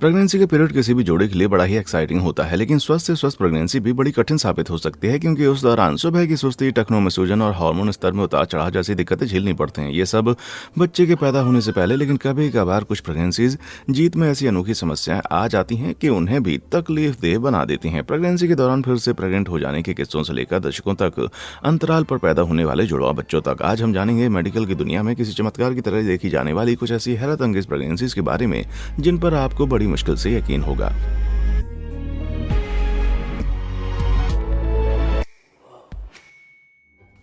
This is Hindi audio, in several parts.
प्रेगनेंसी का पीरियड किसी भी जोड़े के लिए बड़ा ही एक्साइटिंग होता है, लेकिन स्वस्थ से स्वस्थ प्रेगनेंसी भी बड़ी कठिन साबित हो सकती है क्योंकि उस दौरान सुबह की सुस्ती, टखनों में सूजन और हार्मोन स्तर में उतार चढ़ाव जैसी दिक्कतें झेलनी पड़ती हैं। ये सब बच्चे के पैदा होने से पहले, लेकिन कभी कभार कुछ प्रेगनेंसीज जीत में ऐसी अनोखी समस्याएं आ जाती हैं कि उन्हें भी तकलीफदेह बना देती हैं। प्रेगनेंसी के दौरान फिर से प्रेग्नेंट हो जाने के किस्सों से लेकर दशकों तक अंतराल पर पैदा होने वाले जुड़वा बच्चों तक, आज हम जानेंगे मेडिकल की दुनिया में किसी चमत्कार की तरह देखी जाने वाली कुछ ऐसी हैरत अंगेज प्रेगनेंसीज के बारे में जिन पर आपको बड़ी मुश्किल से यकीन होगा।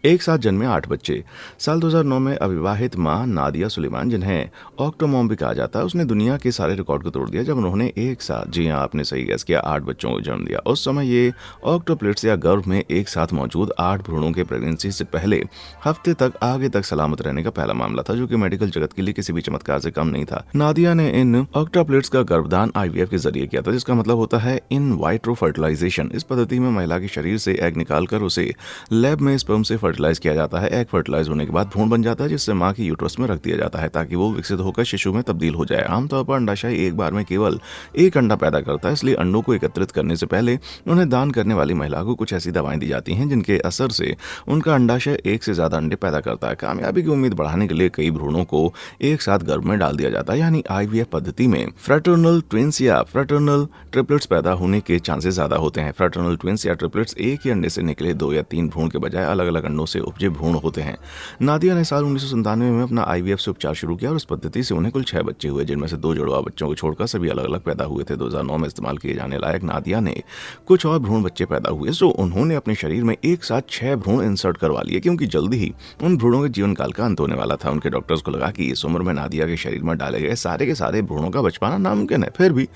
एक साथ जन्मे 8 बच्चे। साल 2009 में अविवाहित मां नादिया सुलेमान, जिन्हें ऑक्टोमॉम भी कहा जाता है, उसने दुनिया के सारे रिकॉर्ड को तोड़ दिया जब उन्होंने एक साथ, जी हां आपने सही गैस किया, 8 बच्चों को जन्म दिया। उस समय ये ऑक्टोप्लेट्स या गर्भ में एक साथ मौजूद 8 भ्रूणों के प्रेगनेंसी से पहले हफ्ते तक आगे तक सलामत रहने का पहला मामला था, जो कि मेडिकल जगत के लिए किसी भी चमत्कार से कम नहीं था। नादिया ने इन ऑक्टोप्लेट्स का गर्भदान IVF के जरिए किया था, जिसका मतलब होता है इन वाइट्रो फर्टिलाइजेशन। इस पद्धति में महिला के शरीर से एग निकालकर उसे लैब में स्पर्म से फर्टिलाइज किया जाता है। एग फर्टिलाइज होने के बाद भ्रूण बन जाता है, जिससे मां की यूट्रस में रख दिया जाता है ताकि वो विकसित होकर शिशु में तब्दील हो जाए। आमतौर पर अंडाशय एक बार में केवल एक अंडा पैदा करता है, इसलिए अंडों को एकत्रित करने से पहले उन्हें दान करने वाली महिला को कुछ ऐसी दवाएं दी जाती हैं जिनके असर से उनका अंडाशय एक से ज्यादा अंडे पैदा करता है। कामयाबी की उम्मीद बढ़ाने के लिए कई भ्रूणों को एक साथ गर्भ में डाल दिया जाता है, यानी IVF पद्धति में फ्रेटर्नल ट्विंस या फ्रेटर्नल ट्रिपलेट्स पैदा होने के चांसेस ज्यादा होते हैं। फ्रेटर्नल ट्विंस या ट्रिपलेट्स एक ही अंडे से निकले 2 या 3 भ्रूण के बजाय अलग अलग अंडों से उपजे भ्रूण होते हैं। नादिया ने साल 1997 में अपना IVF से उपचार शुरू किया और इस पद्धति से उन्हें कुल 6 बच्चे हुए, जिनमें से 2 जुड़वा बच्चों को छोड़कर सभी अलग अलग पैदा हुए थे। 2009 में इस्तेमाल किए जाने लायक नादिया ने कुछ और भ्रूण बच्चे पैदा हुए, सो उन्होंने अपने शरीर में एक साथ 6 भ्रूण इंसर्ट करवा लिए क्योंकि जल्दी ही उन भ्रूणों के जीवन काल का अंत होने वाला था। उनके डॉक्टर्स को लगा कि इस उम्र में नादिया के शरीर में डाले गए सारे के सारे भ्रूणों का बच पाना नामुमकिन है। फिर भी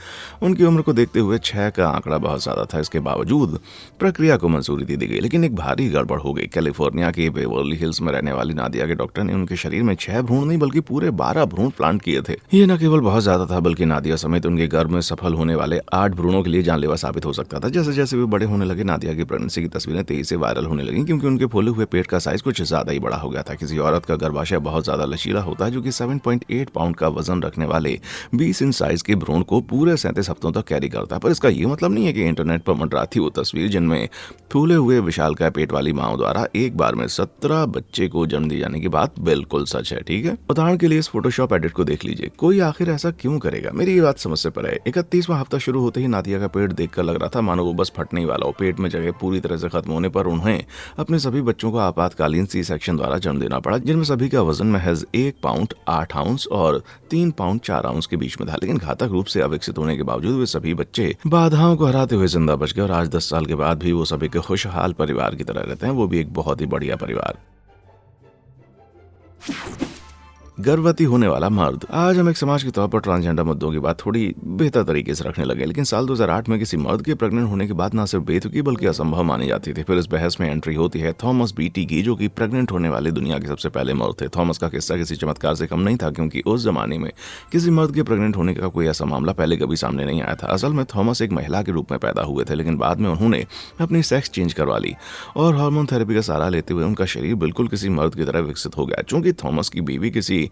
उनकी उम्र को देखते हुए 6 का आंकड़ा बहुत ज्यादा था। इसके बावजूद प्रक्रिया को मंजूरी दे दी गई, लेकिन एक भारी गड़बड़ हो गई। कैलिफोर्निया के बेवर्ली हिल्स में रहने वाली नादिया के डॉक्टर ने उनके शरीर में 6 भ्रूण नहीं बल्कि पूरे 12 भ्रूण प्लांट किए थे। ये न केवल बहुत ज्यादा था बल्कि नादिया समेत उनके गर्भ में सफल होने वाले 8 भ्रूणों के लिए जानलेवा साबित हो सकता था। जैसे जैसे वे बड़े होने लगे, नादिया की प्रेगनेंसी की तस्वीरें तेजी से वायरल होने लगी क्योंकि उनके फूले हुए पेट का साइज कुछ ज्यादा ही बड़ा हो गया था। किसी औरत का गर्भाशय बहुत ज्यादा लचीला होता है, जो कि 7.8 पाउंड का वजन रखने वाले 20 इंच साइज के भ्रूण को पूरे 37 हफ्तों तक कैरी करता है। पर इसका ये मतलब नहीं है कि इंटरनेट पर मंडराती वो तस्वीर जिनमें फूले हुए विशालकाय पेट वाली माओ द्वारा एक बार में 17 बच्चे को जन्म दिए जाने की बात बिल्कुल सच है। ठीक है, उदाहरण के लिए इस फोटोशॉप एडिट को देख लीजिए। कोई आखिर ऐसा क्यों करेगा? मेरी ये बात समझ से परे है। 31वां हफ्ता शुरू होते ही नादिया का पेट देखकर लग रहा था मानो वो बस फटने ही वाला हो। पेट में जगह पूरी तरह से खत्म होने पर उन्हें अपने सभी बच्चों को आपातकालीन C-सेक्शन द्वारा जन्म देना पड़ा, जिनमें सभी का वजन महज 1 पाउंड 8 आउंस और 3 पाउंड 4 आउंस के बीच में था। लेकिन घातक रूप से अविकसित होने के बावजूद वे सभी बच्चे बाधाओं को हराते हुए जिंदा बच गए और आज 10 साल के बाद भी वो सभी के खुशहाल परिवार की तरह रहते हैं, वो भी एक बहुत ही बढ़िया परिवार। गर्भवती होने वाला मर्द। आज हम एक समाज के तौर पर ट्रांसजेंडर मुद्दों की बात थोड़ी बेहतर तरीके से रखने लगे, लेकिन साल 2008 में किसी मर्द के प्रेग्नेंट होने के बाद न सिर्फ बेतुकी बल्कि असंभव मानी जाती थी। फिर इस बहस में एंट्री होती है थॉमस बीटी की, जो कि प्रेग्नेंट होने वाले दुनिया के सबसे पहले मर्द थे। थॉमस का किस्सा किसी चमत्कार से कम नहीं था क्योंकि उस जमाने में किसी मर्द के प्रेग्नेंट होने का कोई ऐसा मामला पहले कभी सामने नहीं आया था। असल में थॉमस एक महिला के रूप में पैदा हुए थे, लेकिन बाद में उन्होंने अपनी सेक्स चेंज करवा ली और हार्मोन थेरेपी का सहारा लेते हुए उनका शरीर बिल्कुल किसी मर्द की तरह विकसित हो गया। चूंकि थॉमस की बीवी किसी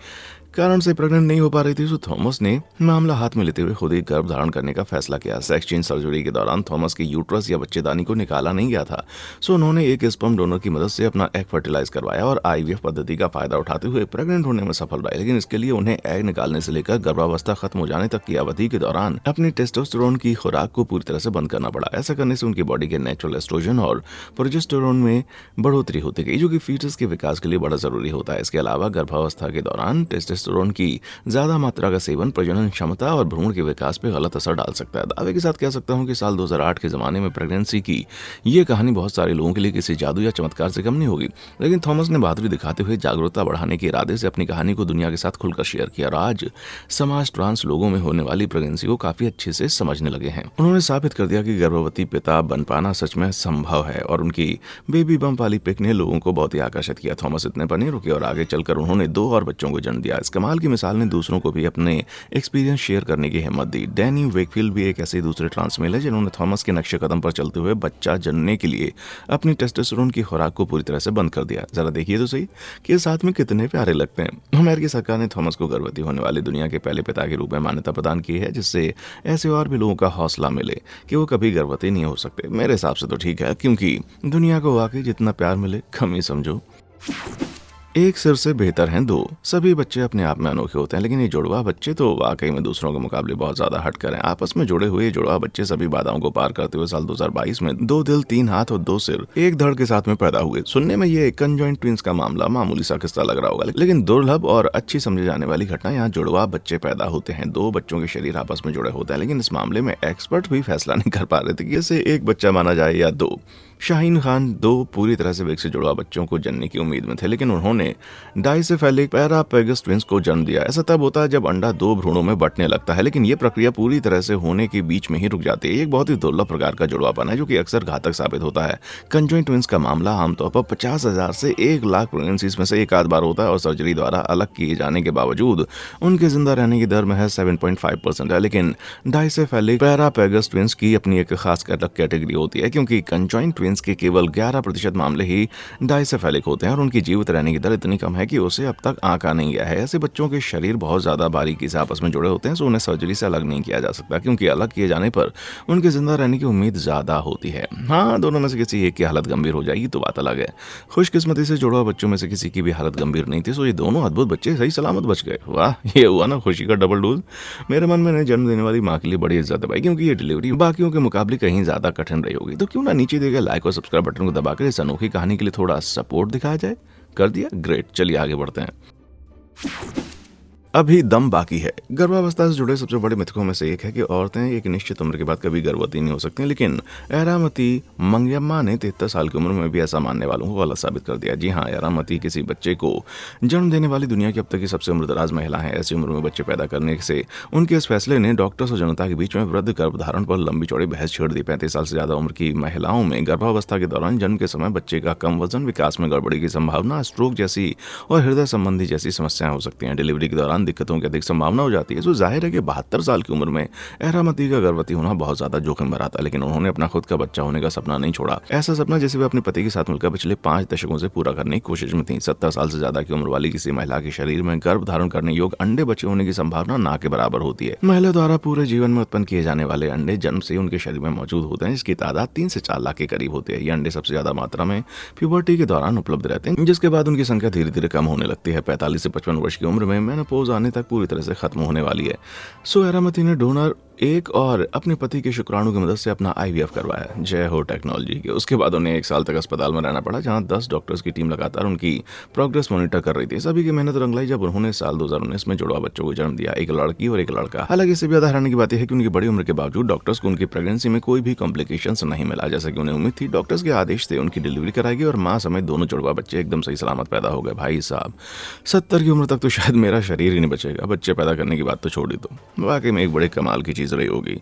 कारण से प्रेग्नेंट नहीं हो पा रही थी, तो थॉमस ने मामला हाथ में लेते हुए खुद ही गर्भ धारण करने का फैसला किया। सेक्स चेंज सर्जरी के दौरान थॉमस के यूट्रस या बच्चेदानी को निकाला नहीं गया था, सो उन्होंने एक स्पर्म डोनर की मदद से अपना एग फर्टिलाइज करवाया और IVF पद्धति का फायदा उठाते हुए प्रेग्नेंट होने में सफल रहे। लेकिन इसके लिए उन्हें एग निकालने से लेकर गर्भावस्था खत्म हो जाने तक की अवधि के दौरान अपनी टेस्टोस्टेरोन की खुराक को पूरी तरह से बंद करना पड़ा। ऐसा करने से उनकी बॉडी के नेचुरल एस्ट्रोजन और प्रोजेस्टेरोन में बढ़ोतरी होती गई, जो कि फीटस के विकास के लिए बड़ा जरूरी होता है। इसके अलावा गर्भावस्था के दौरान टेस्टोस्टेरोन की ज्यादा मात्रा का सेवन प्रजनन क्षमता और भ्रूण के विकास पर गलत असर डाल सकता है। दावे के साथ कह सकता हूं कि साल 2008 के जमाने में प्रेगनेंसी की ये कहानी बहुत सारे लोगों के लिए किसी जादू या चमत्कार से कम नहीं होगी, लेकिन थॉमस ने बहादुरी दिखाते हुए जागरूकता बढ़ाने के इरादे से अपनी कहानी को दुनिया के साथ खुलकर शेयर किया और आज समाज ट्रांस लोगों में होने वाली प्रेगनेंसी को काफी अच्छे से समझने लगे हैं। उन्होंने साबित कर दिया कि गर्भवती पिता बन पाना सच में संभव है और उनकी बेबी बम्प वाली पिक ने लोगों को बहुत ही आकर्षित किया। थॉमस इतने पर नहीं रुके और आगे चलकर उन्होंने 2 और बच्चों को जन्म दिया। इस कमाल की मिसाल ने दूसरों को भी अपने एक्सपीरियंस शेयर करने की हिम्मत दी। डैनी वेकफील्ड भी एक ऐसे दूसरे ट्रांसमेल है जिन्होंने थॉमस के नक्शे कदम पर चलते हुए बच्चा जनने के लिए अपनी टेस्टोस्टेरोन की खुराक को पूरी तरह से बंद कर दिया। जरा देखिए तो सही कि ये साथ में कितने प्यारे लगते हैं। अमेरिकी सरकार ने थॉमस को गर्भवती होने वाले दुनिया के पहले पिता के रूप में मान्यता प्रदान की है, जिससे ऐसे और भी लोगों का हौसला मिले कि वो कभी गर्भवती नहीं हो सकते। मेरे हिसाब से तो ठीक है, क्योंकि दुनिया को वाकई जितना प्यार मिले कम ही समझो। एक सिर से बेहतर हैं दो। सभी बच्चे अपने आप में अनोखे होते हैं, लेकिन ये जुड़वा बच्चे तो वाकई में दूसरों के मुकाबले बहुत ज्यादा हटकर हैं। आपस में जुड़े हुए ये जुड़वा बच्चे सभी बाधाओं को पार करते हुए साल 2022 में 2 दिल 3 हाथ और 2 सिर एक धड़ के साथ में पैदा हुए। सुनने में ये कंजॉइंट ट्विंस का मामला मामूली सा किस्सा लग रहा होगा, लेकिन दुर्लभ और अच्छी समझे जाने वाली घटना यहाँ जुड़वा बच्चे पैदा होते हैं। 2 बच्चों के शरीर आपस में जुड़े होते हैं, लेकिन इस मामले में एक्सपर्ट भी फैसला नहीं कर पा रहे थे कि इसे एक बच्चा माना जाए या 2। शाहीन खान 2 पूरी तरह से विकसित जुड़वा बच्चों को जनने की उम्मीद में थे, लेकिन उन्होंने डाइसेफेलिक पैरापेगस ट्विंस को जन्म दिया। ऐसा तब होता है जब अंडा 2 भ्रूणों में बंटने लगता है, लेकिन ये प्रक्रिया पूरी तरह से होने के बीच में ही रुक जाती है। ये एक बहुत ही दुर्लभ प्रकार का जुड़वापन है जो कि अक्सर घातक साबित होता है। कंजॉइंट ट्विंस का मामला आमतौर पर 50,000 से 1 लाख प्रेगनेंसीज में से एक आध बार होता है और सर्जरी द्वारा अलग किए जाने के बावजूद उनके जिंदा रहने की दर महज 7.5% है। लेकिन डाइसेफेलिक पैरापेगस ट्विंस की अपनी एक खास कैटेगरी होती है, क्योंकि कंजॉइंट ट्विंस के केवल 11% मामले ही डाइसेफेलिक होते हैं और उनकी जीवित रहने की दर इतनी कम है कि उसे अब तक आंका नहीं गया है। ऐसे बच्चों के शरीर बहुत ज्यादा बारीकी से आपस में जुड़े होते हैं, तो उन्हें सर्जरी से अलग नहीं किया जा सकता, क्योंकि अलग किए जाने पर उनके जिंदा रहने की उम्मीद ज्यादा होती है। हाँ, दोनों में से किसी एक की हालत गंभीर हो जाएगी तो बात अलग है। खुशकिस्मती से जुड़वा बच्चों में से किसी की भी हालत गंभीर नहीं थी, तो ये दोनों अद्भुत बच्चे सही सलामत बच गए। वाह, ये हुआ ना खुशी का डबल डोज। मेरे मन में इन्हें जन्म देने वाली माँ के लिए बड़ी इज्जत है भाई, क्योंकि ये डिलीवरी बाकियों के मुकाबले कहीं ज्यादा कठिन रही होगी। तो क्यों ना नीचे दिए गए लाइक और सब्सक्राइब बटन को दबाकर इस अनोखी कहानी के लिए थोड़ा सपोर्ट दिखाया जाए। कर दिया? ग्रेट, चलिए आगे बढ़ते हैं। अभी दम बाकी है। गर्भावस्था से जुड़े सबसे बड़े मिथकों में से एक है कि औरतें एक निश्चित उम्र के बाद कभी गर्भवती नहीं हो सकती, लेकिन एरामती मंगयम्मा ने 73 साल की उम्र में भी ऐसा मानने वालों को गलत साबित कर दिया। जी हाँ, एरामती किसी बच्चे को जन्म देने वाली दुनिया की अब तक की सबसे उम्रदराज महिला है। ऐसी उम्र में बच्चे पैदा करने से उनके इस फैसले ने डॉक्टर्स और जनता के बीच में वृद्ध गर्भधारण पर लंबी चौड़ी बहस छेड़ दी। 35 साल से ज्यादा उम्र की महिलाओं में गर्भावस्था के दौरान जन्म के समय बच्चे का कम वजन, विकास में गड़बड़ी की संभावना, स्ट्रोक जैसी और हृदय संबंधी जैसी समस्याएं हो सकती हैं। डिलीवरी के दौरान दिक्कतों की अधिक संभावना हो जाती है। तो जाहिर है कि 72 साल की उम्र में एरामती का गर्भवती होना बहुत ज्यादा जोखिम भरा था, लेकिन उन्होंने अपना खुद का बच्चा होने का सपना नहीं छोड़ा। ऐसा सपना जिसे वे अपने पति के साथ मिलकर पिछले 5 दशकों से पूरा करने की कोशिश में थी। 70 साल से ज्यादा की उम्र वाली किसी महिला के शरीर में गर्भ धारण करने योग्य अंडे बचे होने की संभावना ना के बराबर होती है। महिला द्वारा पूरे जीवन में उत्पन्न किए जाने वाले अंडे जन्म से उनके शरीर में मौजूद होते हैं, जिसकी तादाद 3 से 4 लाख के करीब होती है। ये अंडे सबसे ज्यादा मात्रा में प्यूबर्टी के दौरान उपलब्ध रहते हैं, जिसके बाद उनकी संख्या धीरे धीरे कम होने लगती है। 45 से 55 वर्ष की उम्र में मेनोपॉज आने तक पूरी तरह से खत्म होने वाली है। सो एरामती ने डोनर 1 और अपने पति के शुक्राणु की मदद से अपना IVF करवाया। जय हो टेक्नोलॉजी के। उसके बाद उन्हें 1 साल तक अस्पताल में रहना पड़ा, जहां 10 डॉक्टर्स की टीम लगातार उनकी प्रोग्रेस मॉनिटर कर रही थी। सभी की मेहनत रंग लाई जब उन्होंने साल 2019 में जुड़वा बच्चों को जन्म दिया, एक लड़की और एक लड़का। हालांकि इससे ज्यादा हैरानी की बात यह है कि उनकी बड़ी उम्र के बावजूद डॉक्टर्स को उनकी प्रेगनेंसी में कोई भी कॉम्प्लिकेशंस नहीं मिला, जैसा कि उन्हें उम्मीद थी। डॉक्टर्स के आदेश से उनकी डिलीवरी कराई गई और मां समेत दोनों जुड़वा बच्चे एकदम सही सलामत पैदा हो गए। भाई साहब, 70 की उम्र तक तो शायद मेरा शरीर ही नहीं बचेगा। बच्चे पैदा करने की बात तो छोड़ ही दो, वाकई में एक बड़े कमाल की चीज रही होगी।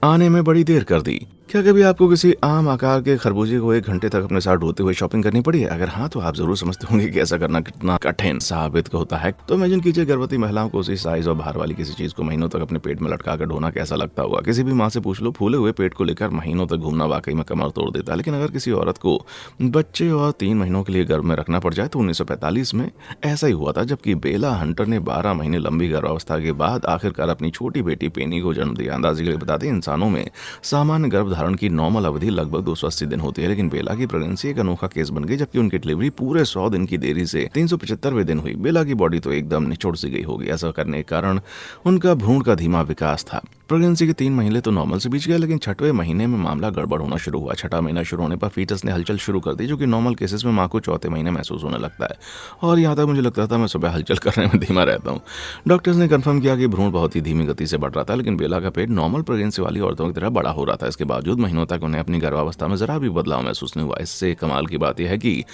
आने में बड़ी देर कर दी। क्या कभी आपको किसी आम आकार के खरबूजे को 1 घंटे तक अपने साथ ढोते हुए शॉपिंग करनी पड़ी है? अगर हाँ, तो आप जरूर समझते होंगे कि ऐसा करना कितना कठिन साबित होता है। तो इमेजिन कीजिए गर्भवती महिलाओं को उसी साइज और भार वाली किसी चीज को महीनों तक अपने पेट में लटका कर ढोना कैसा लगता होगा। किसी भी माँ से पूछ लो, फूले हुए पेट को लेकर महीनों तक घूमना वाकई में कमर तोड़ देता है। लेकिन अगर किसी औरत को बच्चे और 3 महीनों के लिए गर्भ में रखना पड़ जाए तो 1945 में ऐसा ही हुआ था, जबकि बेला हंटर ने 12 महीने लंबी गर्भावस्था के बाद आखिरकार अपनी छोटी बेटी पेनी को जन्म दिया। अंदाजे के लिए बता दें, इंसानों में सामान्य गर्भधारण की नॉर्मल अवधि लगभग 280 दिन होती है, लेकिन बेला की प्रेगनेंसी एक अनोखा केस बन गई, जबकि उनकी डिलीवरी पूरे 100 दिन की देरी से 375वें दिन हुई। बेला की बॉडी तो एकदम निचोड़ सी गई होगी। ऐसा करने के कारण उनका भ्रूण का धीमा विकास था। प्रेगनेंसी के 3 महीने तो नॉर्मल से बीच गए, लेकिन 6वें महीने में मामला गड़बड़ होना शुरू हुआ। 6वां महीना शुरू होने पर फीटस ने हलचल शुरू कर दी, जो कि नॉर्मल केसेस में मां को 4थे महीने महसूस होने लगता है। और यहाँ तक मुझे लगता था मैं सुबह हलचल करने में धीमा रहता हूँ। डॉक्टर्स ने कंफर्म किया कि भ्रूण बहुत ही धीमी गति से बढ़ रहा था, लेकिन बेला का पेट नॉर्मल प्रेगनेंसी वाली औरतों की तरह बड़ा हो रहा था। इसके बावजूद महीनों तक उन्हें अपनी गर्भावस्था में जरा भी बदलाव महसूस नहीं हुआ। इससे कमाल की बात यह है कि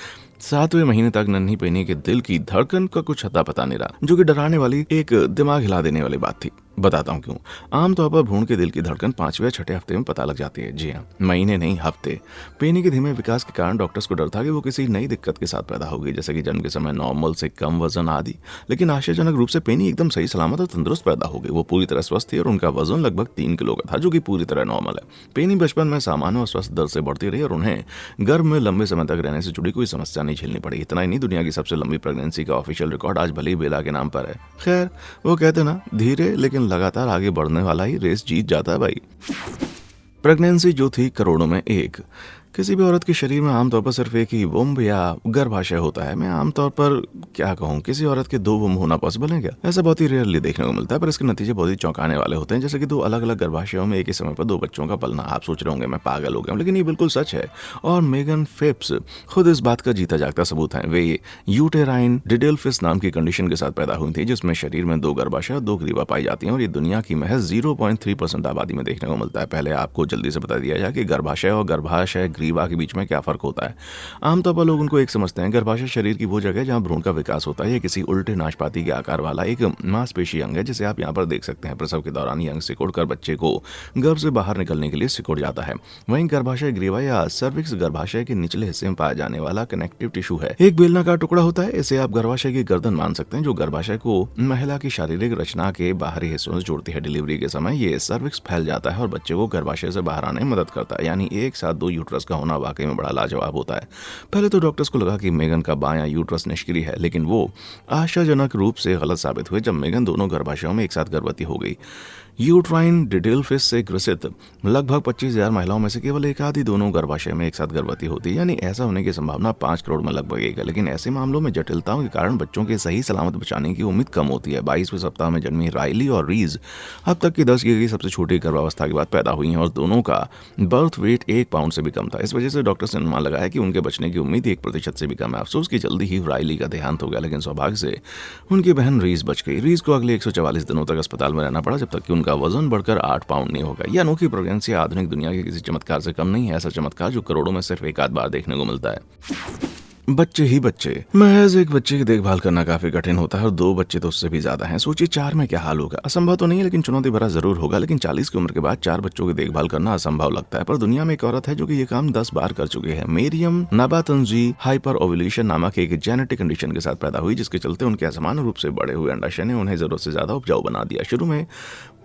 7वें महीने तक नन्ही पेनी के दिल की धड़कन का कुछ अता पता नहीं रहा, जो कि डराने वाली एक दिमाग हिला देने वाली बात थी। बताता हूँ क्यों। आमतौर पर भ्रूण के दिल की धड़कन 5वें या 6ठे हफ्ते में पता लग जाती है। जी हाँ, महीने नहीं, हफ्ते। पेनी के धीमे विकास के कारण डॉक्टर्स को डर था कि वो किसी नई दिक्कत के साथ पैदा होगी, जैसे कि जन्म के समय नॉर्मल से कम वजन आदि। लेकिन आश्चर्यजनक रूप से पेनी एकदम सही सलामत और तंदुरुस्त पैदा हो गई। वो पूरी तरह स्वस्थ थी और उनका वजन लगभग 3 किलो का था, जो कि पूरी तरह नॉर्मल है। पेनी बचपन में सामान्य और स्वस्थ दर से बढ़ती रही और उन्हें गर्भ में लंबे समय तक रहने से जुड़ी कोई समस्या नहीं झेलनी पड़ी। इतना ही नहीं, दुनिया की सबसे लंबी प्रेगनेंसी का ऑफिशियल रिकॉर्ड आज भले ही बेला के नाम पर है। खैर, वो कहते ना, धीरे लेकिन लगातार आगे बढ़ने वाला ही रेस जीत जाता है भाई। प्रेगनेंसी जो थी करोड़ों में एक। किसी भी औरत के शरीर में आमतौर पर सिर्फ एक ही वुम्ब या गर्भाशय होता है। मैं आमतौर पर क्या कहूँ, किसी औरत के 2 वुम्ब होना पॉसिबल है क्या? ऐसा बहुत ही रेयरली देखने को मिलता है, पर इसके नतीजे बहुत ही चौंकाने वाले होते हैं, जैसे कि 2 अलग अलग गर्भाशयों में एक ही समय पर 2 बच्चों का पलना। आप सोच रहे होंगे मैं पागल हो गया हूँ, लेकिन ये बिल्कुल सच है। और मेगन फेप्स खुद इस बात का जीता जागता सबूत है। वे यूटेराइन डिडेल्फिस नाम की कंडीशन के साथ पैदा हुई थी, जिसमें शरीर में 2 गर्भाशय और 2 ग्रीवा पाई जाती हैं, और ये दुनिया की महज 0.3% आबादी में देखने को मिलता है। पहले आपको जल्दी से बता दिया जाए कि गर्भाशय और गर्भाशय ग्रीवा के बीच में क्या फर्क होता है। आमतौर पर लोग उनको एक समझते हैं। गर्भाशय शरीर की वो जगह है जहां भ्रूण का विकास होता है। ये किसी उल्टे नाशपाती के आकार वाला एक मांसपेशी अंग है, जिसे आप यहाँ पर देख सकते हैं। प्रसव के दौरान ये अंग सिकुड़कर बच्चे को गर्भ से बाहर निकलने के लिए सिकुड़ जाता है। वहीं गर्भाशय ग्रीवा या सर्विक्स गर्भाशय के निचले हिस्से में पाया जाने वाला कनेक्टिव टिश्यू है। एक बेलनाकार टुकड़ा होता है, इसे आप गर्भाशय की गर्दन मान सकते हैं, जो गर्भाशय को महिला की शारीरिक रचना के बाहरी हिस्सों से जोड़ती है। डिलीवरी के समय ये सर्विक्स फैल जाता है और बच्चे को गर्भाशय से बाहर आने में मदद करता है। यानी एक साथ 2 यूट्रस का होना वाकई में बड़ा लाजवाब होता है। पहले तो डॉक्टर्स को लगा कि मेगन का बायां यूट्रस निष्क्रिय है, लेकिन वो आशाजनक रूप से गलत साबित हुए जब मेगन दोनों गर्भाशयों में एक साथ गर्भवती हो गई। यूट्राइन डिडेल्फिस से ग्रसित लगभग 25,000 महिलाओं में से केवल एक आधी दोनों गर्भाशय में एक साथ गर्भवती होती है। यानी ऐसा होने की संभावना 5 करोड़ में लगभग एक है। लेकिन ऐसे मामलों में जटिलताओं के कारण बच्चों के सही सलामत बचाने की उम्मीद कम होती है। 22वें सप्ताह में जन्मी राइली और रीज अब तक की 10 की गई सबसे छोटी गर्भावस्था के बाद पैदा हुई हैं, और दोनों का बर्थ वेट 1 पाउंड से भी कम था। इस वजह से डॉक्टर्स ने अनुमान लगाया कि उनके बचने की उम्मीद 1% से भी कम है। अफसोस कि जल्दी ही राइली का देहांत हो गया, लेकिन सौभाग्य से उनकी बहन रीज बच गई। रीज को अगले 144 दिनों तक अस्पताल में रहना पड़ा, जब तक कि उनका वजन बढ़कर 8 पाउंड नहीं होगा। यह अनोखी प्रेगनेंसी आधुनिक दुनिया के किसी चमत्कार से कम नहीं है। ऐसा चमत्कार जो करोड़ों में सिर्फ एक आध बार देखने को मिलता है। बच्चे ही बच्चे। महज एक बच्चे की देखभाल करना काफी कठिन होता है, और 2 बच्चे तो उससे भी ज्यादा हैं। सोचिए 4 में क्या हाल होगा। असंभव तो नहीं है, लेकिन चुनौती भरा जरूर होगा। लेकिन 40 की उम्र के बाद 4 बच्चों की देखभाल करना असंभव लगता है। पर दुनिया में एक औरत है जो कि ये काम 10 बार कर चुकी है। मेरियम नाबातंजी हाइपर ओव्यूलेशन नामक एक जेनेटिक कंडीशन के साथ पैदा हुई, जिसके चलते उनके असामान्य रूप से बड़े हुए अंडाशय ने उन्हें जरूरत से ज्यादा उपजाऊ बना दिया। शुरू में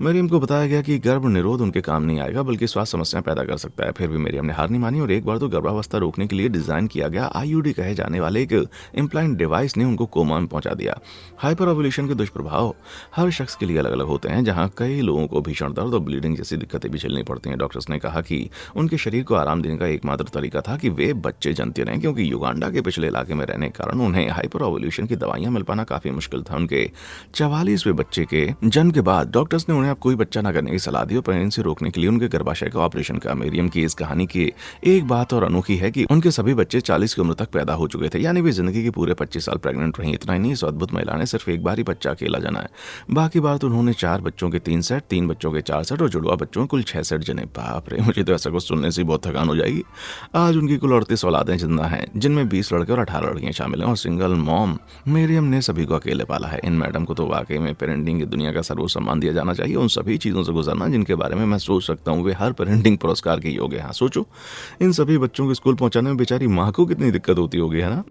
मरियम को बताया गया कि गर्भ निरोध उनके काम नहीं आएगा, बल्कि स्वास्थ्य समस्याएं पैदा कर सकता है। फिर भी मरियम ने हार नहीं मानी, और एक बार तो गर्भावस्था रोकने के लिए डिजाइन किया गया आईयूडी कहे जाने वाले एक इम्प्लांट डिवाइस ने उनको कोमा में पहुंचा दिया। हाइपर ओव्यूलेशन के दुष्प्रभाव हर शख्स के लिए अलग अलग होते हैं, जहां कई लोगों को भीषण दर्द और ब्लीडिंग जैसी दिक्कतें भी झेलनी पड़ती हैं। डॉक्टर्स ने कहा कि उनके शरीर को आराम देने का एकमात्र तरीका था कि वे बच्चे जनते रहें, क्योंकि युगांडा के पिछले इलाके में रहने के कारण उन्हें हाइपर ओव्यूलेशन की दवाइयां मिल पाना काफी मुश्किल था। उनके 44वें बच्चे के जन्म के बाद डॉक्टर्स ने उन्हें अब कोई बच्चा न करने की सलाह दी और प्रेगनेंसी रोकने के लिए उनके गर्भाशय का ऑपरेशन किया। मरियम की इस कहानी की एक बात और अनोखी है कि उनके सभी बच्चे 40 की उम्र तक पैदा हो चुके थे। यानी वे जिंदगी के पूरे 25 साल प्रेग्नेंट रही। इतना ही नहीं, इस अद्भुत महिला ने सिर्फ एक बार ही बच्चा अकेला जना है। बाकी बार तो उन्होंने 4 बच्चों के 3 सेट, 3 बच्चों के 4 सेट और जुड़वा बच्चों के कुल 6 सेट जने। बाप रे, मुझे तो ऐसा कुछ सुनने से बहुत थकान हो जाएगी। आज उनकी कुल 38 औलादें जिंदा हैं, जिनमें 20 लड़के और 18 लड़कियां शामिल हैं। और सिंगल मॉम मरियम ने सभी को अकेले पाला है। इन मैडम को तो वाकई में पेरेंटिंग की दुनिया का सर्वोच्च सम्मान दिया जाना चाहिए। उन सभी चीजों से गुजरना जिनके बारे में मैं सोच सकता हूँ, वे हर पेरेंटिंग पुरस्कार के योग्य हैं। सोचो, इन सभी बच्चों को स्कूल पहुंचाने में बेचारी माँ को कितनी दिक्कत होती होगी, है ना।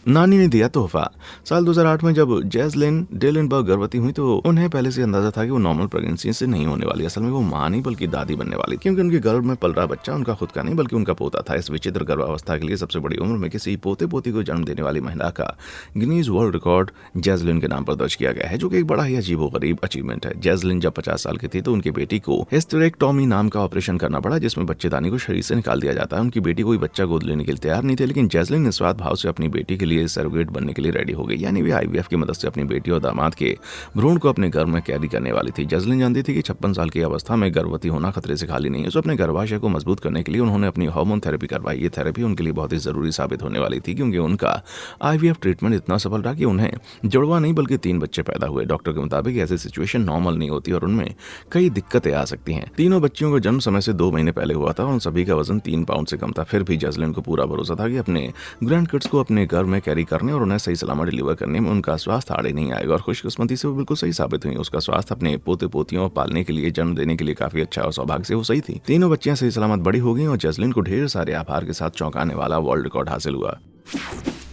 नानी ने दिया तोहफा। साल 2008 में जब जैजलिन डेलेनबर्ग गर्भवती हुई तो उन्हें पहले से अंदाजा था कि वो नॉर्मल प्रेगनेंसी से नहीं होने वाली। असल में वो मां नहीं बल्कि दादी बनने वाली, क्योंकि उनके गर्भ में पल रहा बच्चा उनका खुद का नहीं बल्कि उनका पोता था। इस विचित्र गर्भावस्था के लिए सबसे बड़ी उम्र में किसी पोते पोती को जन्म देने वाली महिला का गिनीज वर्ल्ड रिकॉर्ड जैजलिन के नाम पर दर्ज किया गया है, जो कि एक बड़ा ही अजीबोगरीब अचीवमेंट है। जैजलिन जब 50 साल की थी तो उनकी बेटी को हिस्टेरेक्टोमी नाम का ऑपरेशन करना पड़ा, जिसमें बच्चेदानी को शरीर से निकाल दिया जाता है। उनकी बेटी कोई बच्चा गोद लेने के लिए तैयार नहीं थे, लेकिन जैजलिन निस्वार्थ भाव से अपनी बेटी के लिए लिए सरोगेट बनने के लिए रेडी हो गई। यानी वे आईवीएफ की मदद से अपनी बेटी और दामाद के भ्रूण को अपने गर्भ में कैरी करने वाली थी। जैस्लीन जानती थी कि 56 साल की अवस्था में गर्भवती होना खतरे से खाली नहीं है। तो अपने गर्भाशय को मजबूत करने के लिए उन्होंने अपनी हार्मोन थेरेपी करवाई। ये थेरेपी उनके लिए बहुत ही जरूरी साबित होने वाली थी, क्योंकि उनका आईवीएफ ट्रीटमेंट इतना सफल रहा कि उन्हें जुड़वा नहीं बल्कि 3 बच्चे पैदा हुए। डॉक्टर के मुताबिक ऐसी सिचुएशन नॉर्मल नहीं होती और उनमें कई दिक्कतें आ सकती हैं। तीनों बच्चियों का जन्म समय से 2 महीने पहले हुआ था और उन सभी का वजन 3 पाउंड से कम था। फिर भी जैस्लीन को पूरा भरोसा था कि अपने ग्रैंड किड्स को अपने घर में कैरी करने और उन्हें सही सलामत डिलीवर करने में उनका स्वास्थ्य आड़े नहीं आएगा। और खुशकिस्मती से वो बिल्कुल सही साबित हुई। उसका स्वास्थ्य अपने पोते पोतियों पालने के लिए, जन्म देने के लिए काफी अच्छा और सौभाग्य से वो सही थी। तीनों बच्चियां सही सलामत बड़ी हो गई और जैस्लीन को ढेर सारे आभार के साथ चौंकाने वाला वर्ल्ड रिकॉर्ड हासिल हुआ।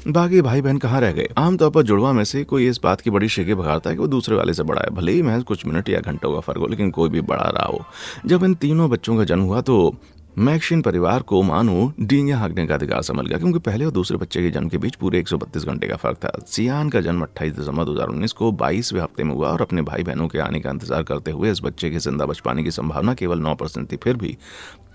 बाकी भाई बहन कहाँ रह गए? आमतौर पर जुड़वा में से कोई इस बात की बड़ी शिके भगाता है कि वो दूसरे वाले से बड़ा है, भले ही महज कुछ मिनट या घंटों का फर्क हो, लेकिन कोई भी बड़ा रहा हो। जब इन तीनों बच्चों का जन्म हुआ तो मैक्शिन परिवार को मानो डींगे हाँकने का अधिकार समझ गया, क्योंकि पहले और दूसरे बच्चे के जन्म के बीच पूरे 132 घंटे का फर्क था। सियान का जन्म 28 दिसंबर 2019 को 22वें हफ्ते में हुआ और अपने भाई बहनों के आने का इंतजार करते हुए इस बच्चे के जिंदा बच पाने की संभावना केवल 9% थी। फिर भी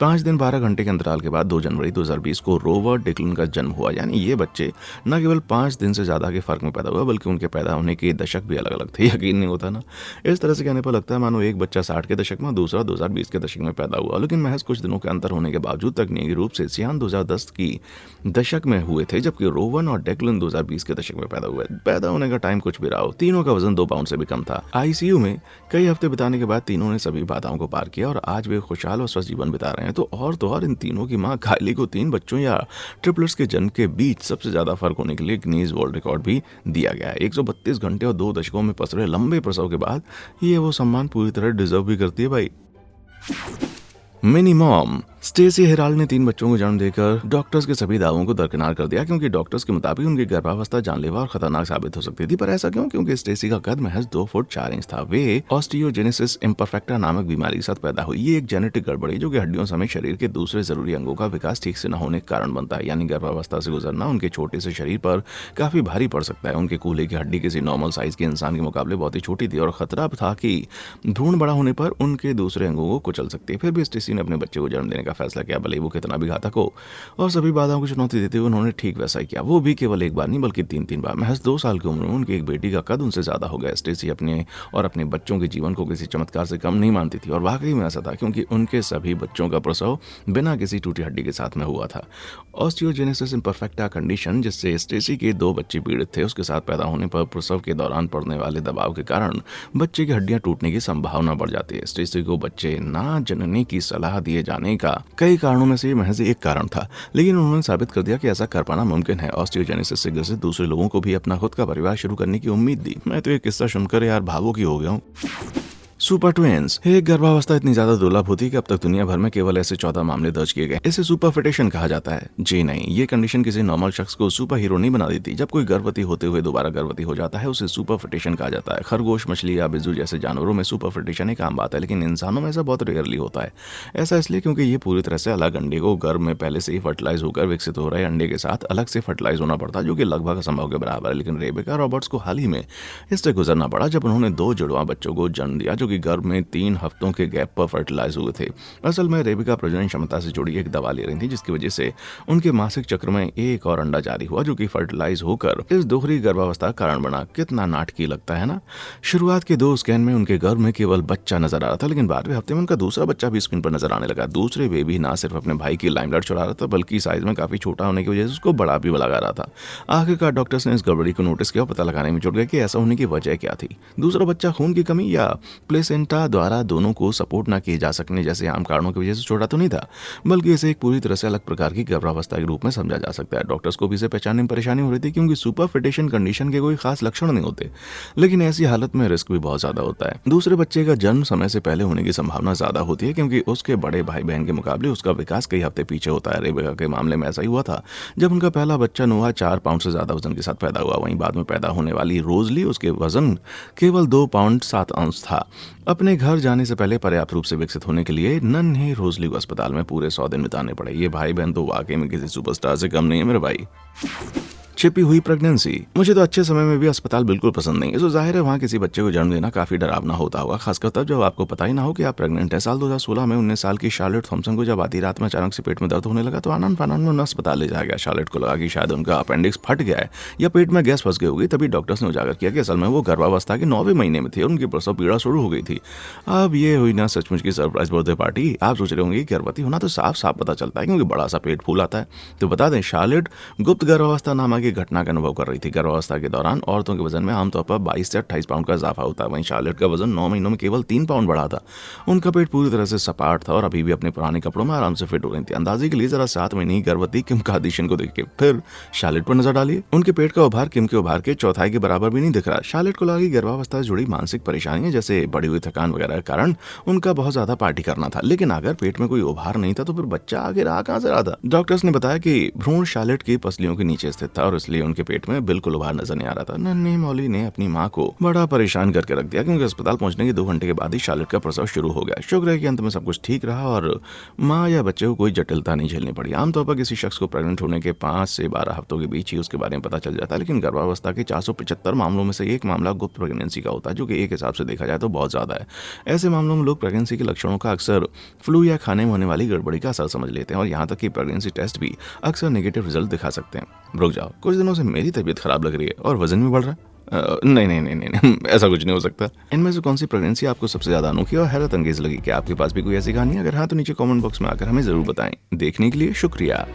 5 दिन 12 घंटे के अंतराल के बाद 2 जनवरी 2020 को रोवर डिक्लन का जन्म हुआ। यानी ये बच्चे न केवल 5 दिन से ज्यादा के फर्क में पैदा हुआ, बल्कि उनके पैदा होने के दशक भी अलग अलग थे। यकीन नहीं होता ना। इस तरह से कहने पर लगता है मानो एक बच्चा 60 के दशक में, दूसरा 2020 के दशक में पैदा हुआ, लेकिन महज कुछ दिनों के अंतर होने के बावजूद तकनीकी रूप से सियान 2010 की दशक में हुए थे, जबकि रोवन और डेक्लन 2020 के दशक में पैदा हुए। पैदा होने का टाइम कुछ भी रहा हो, तीनों का वजन 2 पाउंड से भी कम था। आईसीयू में कई हफ्ते बिताने के बाद तीनों ने सभी बाधाओं को पार किया और आज वे खुशहाल और स्वस्थ जीवन बिता रहे हैं। तो और इन तीनों की मां कायली को 3 बच्चों या ट्रिपलेट्स के जन्म के बीच सबसे ज्यादा फर्क होने के लिए गिनीज वर्ल्ड रिकॉर्ड भी दिया गया है। 132 घंटे और 2 दशकों में पसरे लंबे प्रसव के बाद ये वो सम्मान पूरी तरह डिजर्व भी करती है भाई। मिनी मॉम स्टेसी हेराल्ड ने 3 बच्चों को जन्म देकर डॉक्टर्स के सभी दावों को दरकिनार कर दिया, क्योंकि डॉक्टर्स के मुताबिक उनकी गर्भावस्था जानलेवा और खतरनाक साबित हो सकती थी। पर ऐसा क्यों? क्योंकि स्टेसी का कद महज 2 फुट 4 इंच था। वे ऑस्टियोजेनेसिस इम्परफेक्टा नामक बीमारी के साथ पैदा हुई। ये एक जेनेटिक गड़बड़ी जो कि हड्डियों समेत शरीर के दूसरे जरूरी अंगों का विकास ठीक से न होने के कारण बनता है। यानी गर्भावस्था से गुजरना उनके छोटे से शरीर पर काफी भारी पड़ सकता है। उनके कूल्हे की हड्डी किसी नॉर्मल साइज के इंसान के मुकाबले बहुत ही छोटी थी और खतरा था कि भ्रूण बड़ा होने पर उनके दूसरे अंगों को कुचल सकती है। फिर भी स्टेसी ने अपने बच्चे को जन्म देने का फैसला किया, भले वो कितना भी घातक हो, और सभी बाधाओं को चुनौती देते हुए उन्होंने ठीक वैसा ही किया। वो भी केवल एक बार नहीं बल्कि 3 बार। महज 2 साल की उम्र में उनकी एक बेटी का कद उनसे ज्यादा हो गया। स्टेसी अपने और अपने बच्चों के जीवन को किसी चमत्कार से कम नहीं मानती थी और वाकई में ऐसा था, क्योंकि उनके सभी बच्चों का प्रसव बिना किसी टूटी हड्डी के साथ में हुआ था। ऑस्टियोजेनेसिस इम्परफेक्टा कंडीशन, जिससे स्टेसी के 2 बच्चे पीड़ित थे, उसके साथ पैदा होने पर प्रसव के दौरान पड़ने वाले दबाव के कारण बच्चे की हड्डियां टूटने की संभावना बढ़ जाती है। स्टेसी को बच्चे ना जनने की सलाह दिए जाने का कई कारणों में से ये महज एक कारण था, लेकिन उन्होंने साबित कर दिया कि ऐसा कर पाना मुमकिन है। ऑस्टियोजेनेसिस से ग्रसित दूसरे लोगों को भी अपना खुद का परिवार शुरू करने की उम्मीद दी। मैं तो ये किस्सा सुनकर यार भावुक ही हो गया हूँ। Super twins. एक गर्भावस्था इतनी ज्यादा दुर्लभ होती है कि अब तक दुनिया भर में केवल ऐसे 14 मामले दर्ज किए गए। इसे सुपर फिटेशन कहा जाता है। जी नहीं, ये कंडीशन किसी नॉर्मल शख्स को सुपर हीरो नहीं बना देती। जब कोई गर्भवती होते हुए दोबारा गर्भवती हो जाता है उसे सुपर फिटेशन कहा जाता है। खरगोश, मछली या बिज्जू जैसे जानवरों में सुपर फिटेशन एक आम बात है, लेकिन इंसानों में ऐसा बहुत रेयरली होता है। ऐसा इसलिए क्योंकि ये पूरी तरह से अलग अंडे को गर्भ में पहले से ही फर्टिलाइज होकर विकसित हो रहे अंडे के साथ अलग से फर्टिलाइज होना पड़ता, जो कि लगभग असंभव के बराबर है। लेकिन रेबेका रॉबर्ट्स को हाल ही में इससे गुजरना पड़ा जब उन्होंने 2 जुड़वा बच्चों को जन्म दिया, जो कि गर्भ में 3 हफ्तों के गैप पर फर्टिलाइज हुए थे। असल में रेबिका प्रजनन क्षमता से जुड़ी एक दवा ले रही थी, जिसकी वजह से उनके मासिक चक्र में एक और अंडा जारी हुआ, जो कि फर्टिलाइज होकर इस दोहरी गर्भावस्था का कारण बना। कितना नाटकीय लगता है ना। शुरुआत के 2 स्कैन में उनके गर्भ में केवल बच्चा नजर आ रहा था, लेकिन 12वें हफ्ते में उनका दूसरा बच्चा भी स्क्रीन पर नजर आने लगा। दूसरे बेबी ना सिर्फ अपने भाई की लाइमलाइट चुरा रहा था, बल्कि साइज में काफी छोटा होने की वजह से उसको बड़ा भी लगा रहा था। आखिरकार डॉक्टर्स ने इस गड़बड़ी को नोटिस किया और पता लगाने में जुट गए कि ऐसा होने की वजह क्या थी। दूसरा बच्चा खून की कमी या प्लेसेंटा द्वारा दोनों को सपोर्ट ना किए जा सकने जैसे आम कारणों की वजह से छोटा तो नहीं था, बल्कि इसे एक पूरी तरह से अलग प्रकार की गर्भावस्था के रूप में समझा जा सकता है। डॉक्टर्स को भी इसे पहचानने में परेशानी हो रही थी, क्योंकि सुपर फिटेशन कंडीशन के कोई खास लक्षण नहीं होते, लेकिन ऐसी हालत में रिस्क भी बहुत ज्यादा होता है। दूसरे बच्चे का जन्म समय से पहले होने की संभावना ज्यादा होती है, क्योंकि उसके बड़े भाई बहन के मुकाबले उसका विकास कई हफ्ते पीछे होता है। रेबेका के मामले में ऐसा ही हुआ था, जब उनका पहला बच्चा नोआ 4 पाउंड से ज्यादा वजन के साथ पैदा हुआ। वहीं बाद में पैदा होने वाली रोजली, उसके वजन केवल 2 पाउंड 7 औंस था। अपने घर जाने से पहले पर्याप्त रूप से विकसित होने के लिए नन्हे रोजली को अस्पताल में पूरे 100 दिन बिताने पड़े। ये भाई बहन तो वाकई में किसी सुपरस्टार से कम नहीं है मेरे भाई। छिपी हुई प्रेगनेंसी। मुझे तो अच्छे समय में भी अस्पताल बिल्कुल पसंद नहीं है, तो जाहिर है वहाँ किसी बच्चे को जन्म देना काफी डरावना होता होगा, खासकर तब जब आपको पता ही ना हो कि आप प्रेग्नेंट हैं। साल 2016 में 19 साल की शार्लेट थॉम्पसन को जब आधी रात में अचानक से पेट में दर्द होने लगा तो आनंद फानन में उन्हें अस्पताल ले जाया गया। शार्लेट को लगा कि शायद उनका अपेंडिक्स फट गया है या पेट में गैस फंस गई होगी। तभी डॉक्टर्स ने उजागर किया कि असल में वो गर्भावस्था के 9वें महीने में थे और उनकी प्रसव पीड़ा शुरू हो गई थी। अब ये हुई ना सचमुच की सरप्राइज बर्थडे पार्टी। आप सोच रहे होंगे कि गर्भवती होना तो साफ साफ पता चलता है क्योंकि बड़ा सा पेट फूल आता है। तो बता दें, शार्लेट गुप्त गर्भावस्था नामक एक घटना का अनुभव कर रही थी। गर्भावस्था के दौरान औरतों के वजन में आमतौर पर 22 से 28 पाउंड का इजाफा होता है। वहीं शार्लेट का वजन 9 महीनों में केवल 3 पाउंड बढ़ा था। उनका पेट पूरी तरह से सपाट था और अभी भी अपने पुराने कपड़ों में आराम से फिट हो रही थी। अंदाजे के लिए जरा 7 महीने की गर्भवती किम कार्दाशियन को देख के फिर शार्लेट पर नजर डालिए। उनके पेट का उभार किम के उभार के चौथाई के बराबर भी नहीं दिख रहा। शार्लेट को लगा कि गर्भावस्था से जुड़ी मानसिक परेशानियां जैसे बढ़ी हुई थकान वगैरह के कारण उनका बहुत ज्यादा पार्टी करना था। लेकिन अगर पेट में कोई उभार नहीं था तो फिर बच्चा आगे रहा कहां से रहा था। डॉक्टर्स ने बताया कि भ्रूण शार्लेट की पसलियों के नीचे स्थित था और इसलिए उनके पेट में बिल्कुल उभार नजर नहीं आ रहा था। नन्ही मौली ने अपनी मां को बड़ा परेशान करके रख दिया क्योंकि अस्पताल पहुंचने के 2 घंटे के बाद ही शार्लेट का प्रसव शुरू हो गया। शुक्र है कि अंत में सब कुछ ठीक रहा और मां या बच्चे को कोई जटिलता नहीं झेलनी पड़ी। आमतौर पर किसी शख्स को प्रेग्नेंट होने के 5 से 12 हफ्तों के बीच ही उसके बारे में पता चल जाता है, लेकिन गर्भावस्था के 475 मामलों में से एक मामला गुप्त प्रेगनेंसी का होता है, जो कि एक हिसाब से देखा जाए तो बहुत ज्यादा है। ऐसे मामलों में लोग प्रेगनेंसी के लक्षणों का अक्सर फ्लू या खाने में होने वाली गड़बड़ी का असर समझ लेते हैं और यहाँ तक कि प्रेगनेंसी टेस्ट भी अक्सर नेगेटिव रिजल्ट दिखा सकते हैं। रुक जाओ, कुछ दिनों से मेरी तबीयत खराब लग रही है और वजन भी बढ़ रहा है। नहीं नहीं नहीं नहीं नहीं, ऐसा कुछ नहीं हो सकता। इनमें से कौन सी प्रेगनेंसी आपको सबसे ज्यादा अनोखी और हैरत अंगेज लगी? क्या आपके पास भी कोई ऐसी कहानी है? अगर हाँ तो नीचे कमेंट बॉक्स में आकर हमें जरूर बताएं। देखने के लिए शुक्रिया।